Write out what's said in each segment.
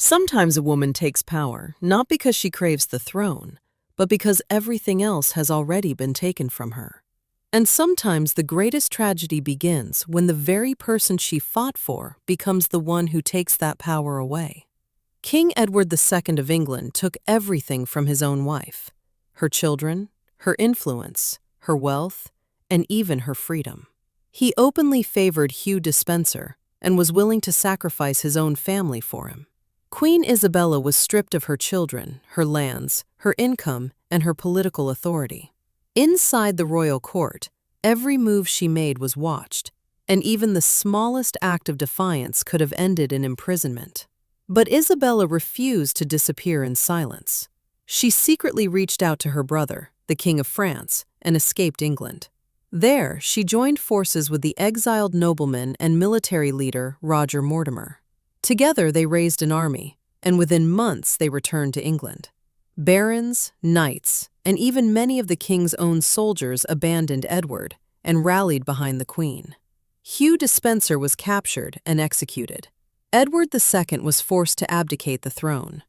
Sometimes a woman takes power not because she craves the throne, but because everything else has already been taken from her. And sometimes the greatest tragedy begins when the very person she fought for becomes the one who takes that power away. King Edward II of England took everything from his own wife: her children, her influence, her wealth, and even her freedom. He openly favored Hugh Despenser and was willing to sacrifice his own family for him. Queen Isabella was stripped of her children, her lands, her income, and her political authority. Inside the royal court, every move she made was watched, and even the smallest act of defiance could have ended in imprisonment. But Isabella refused to disappear in silence. She secretly reached out to her brother, the King of France, and escaped England. There, she joined forces with the exiled nobleman and military leader Roger Mortimer. Together they raised an army, and within months they returned to England. Barons, knights, and even many of the king's own soldiers abandoned Edward and rallied behind the queen. Hugh Despenser was captured and executed. Edward II was forced to abdicate the throne.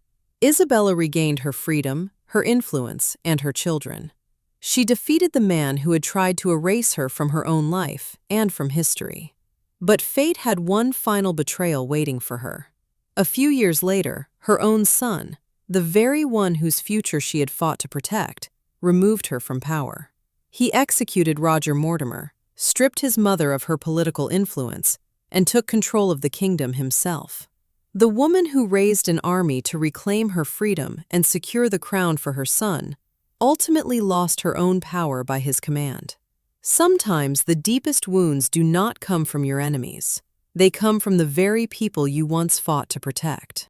Isabella regained her freedom, her influence, and her children. She defeated the man who had tried to erase her from her own life and from history. But fate had one final betrayal waiting for her. A few years later, her own son, the very one whose future she had fought to protect, removed her from power. He executed Roger Mortimer, stripped his mother of her political influence, and took control of the kingdom himself. The woman who raised an army to reclaim her freedom and secure the crown for her son ultimately lost her own power by his command. Sometimes the deepest wounds do not come from your enemies. They come from the very people you once fought to protect.